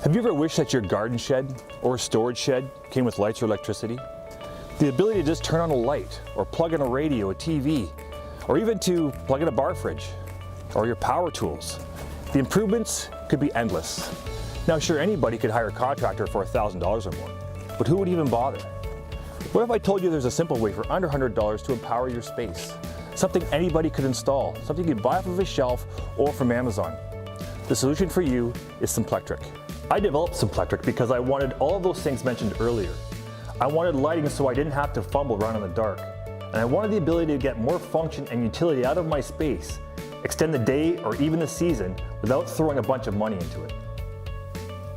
Have you ever wished that your garden shed or storage shed came with lights or electricity? The ability to just turn on a light or plug in a radio, a TV, or even to plug in a bar fridge or your power tools. The improvements could be endless. Now sure, anybody could hire a contractor for $1,000 or more, but who would even bother? What if I told you there's a simple way for under $100 to empower your space? Something anybody could install, something you could buy off of a shelf or from Amazon. The solution for you is Simplectric. I developed Simplectric because I wanted all of those things mentioned earlier. I wanted lighting so I didn't have to fumble around in the dark. And I wanted the ability to get more function and utility out of my space, extend the day or even the season without throwing a bunch of money into it.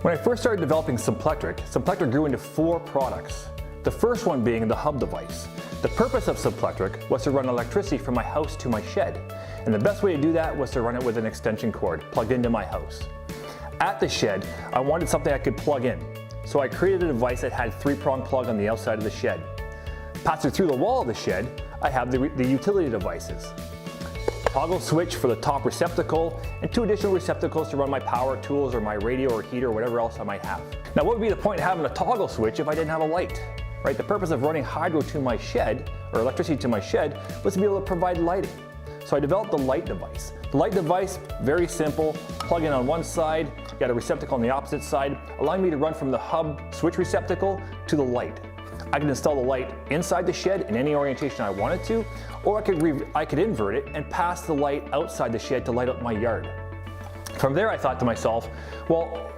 When I first started developing Simplectric, Simplectric grew into 4 products. The first one being the hub device. The purpose of Simplectric was to run electricity from my house to my shed. And the best way to do that was to run it with an extension cord plugged into my house. At the shed, I wanted something I could plug in. So I created a device that had 3-prong plug on the outside of the shed. Passing through the wall of the shed, I have the utility devices. Toggle switch for the top receptacle, and 2 additional receptacles to run my power tools or my radio or heater or whatever else I might have. Now what would be the point of having a toggle switch if I didn't have a light? Right? The purpose of running hydro to my shed, or electricity to my shed, was to be able to provide lighting. So I developed the light device. The light device, very simple, plug in on one side, you got a receptacle on the opposite side, allowing me to run from the hub switch receptacle to the light. I can install the light inside the shed in any orientation I wanted to, or I could invert it and pass the light outside the shed to light up my yard. From there I thought to myself, well,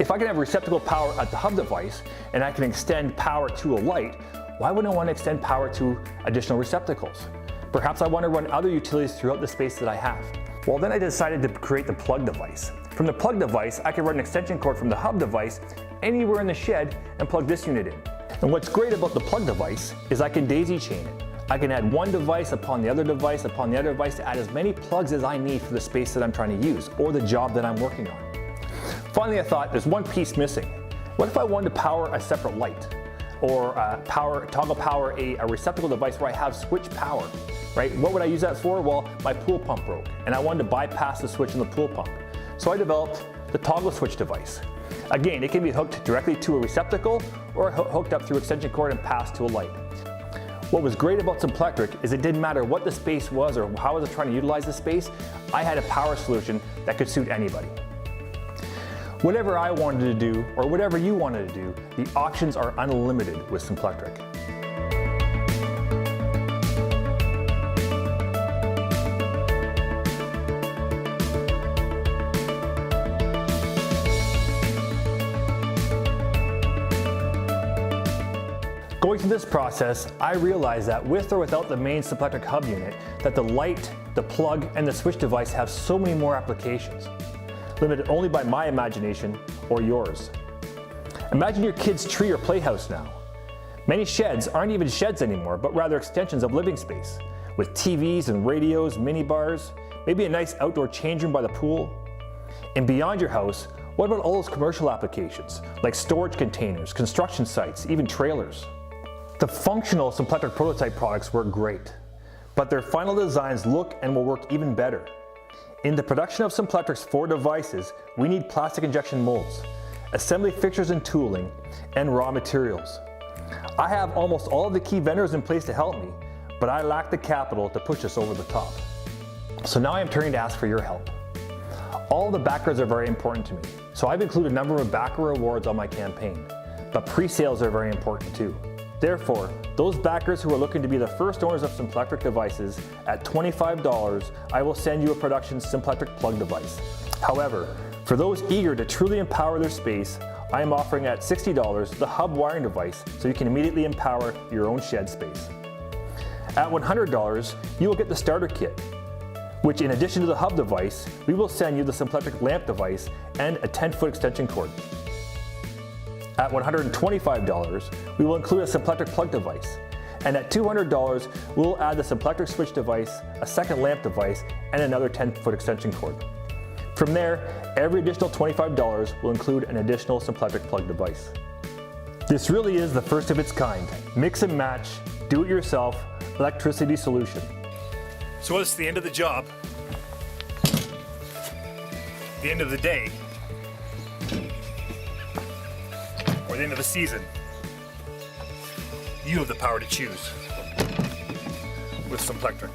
if I can have receptacle power at the hub device and I can extend power to a light, why wouldn't I want to extend power to additional receptacles? Perhaps I want to run other utilities throughout the space that I have. Well, then I decided to create the plug device. From the plug device, I can run an extension cord from the hub device anywhere in the shed and plug this unit in. And what's great about the plug device is I can daisy chain it. I can add one device upon the other device upon the other device to add as many plugs as I need for the space that I'm trying to use or the job that I'm working on. Finally, I thought there's one piece missing. What if I wanted to power a separate light or toggle power a receptacle device where I have switch power, right? What would I use that for? Well, my pool pump broke and I wanted to bypass the switch in the pool pump. So I developed the toggle switch device. Again, it can be hooked directly to a receptacle or hooked up through extension cord and passed to a light. What was great about Simplectric is it didn't matter what the space was or how I was trying to utilize the space, I had a power solution that could suit anybody. Whatever I wanted to do or whatever you wanted to do, the options are unlimited with Simplectric. Going through this process, I realized that with or without the main Simplectric hub unit, that the light, the plug, and the switch device have so many more applications, limited only by my imagination or yours. Imagine your kid's tree or playhouse now. Many sheds aren't even sheds anymore, but rather extensions of living space, with TVs and radios, mini bars, maybe a nice outdoor change room by the pool. And beyond your house, what about all those commercial applications, like storage containers, construction sites, even trailers? The functional Simplectric prototype products were great, but their final designs look and will work even better. In the production of Simplectric's 4 devices, we need plastic injection molds, assembly fixtures and tooling, and raw materials. I have almost all of the key vendors in place to help me, but I lack the capital to push us over the top. So now I am turning to ask for your help. All the backers are very important to me, so I've included a number of backer rewards on my campaign, but pre-sales are very important too. Therefore, those backers who are looking to be the first owners of Simplectric devices, at $25, I will send you a production Simplectric plug device. However, for those eager to truly empower their space, I am offering at $60 the hub wiring device so you can immediately empower your own shed space. At $100, you will get the starter kit, which in addition to the hub device, we will send you the Simplectric lamp device and a 10-foot extension cord. At $125, we will include a Simplectric plug device. And at $200, we will add the Simplectric switch device, a second lamp device, and another 10-foot extension cord. From there, every additional $25 will include an additional Simplectric plug device. This really is the first of its kind. Mix and match, do-it-yourself, electricity solution. So it's the end of the job. The end of the day. or the end of the season, you have the power to choose with Simplectric.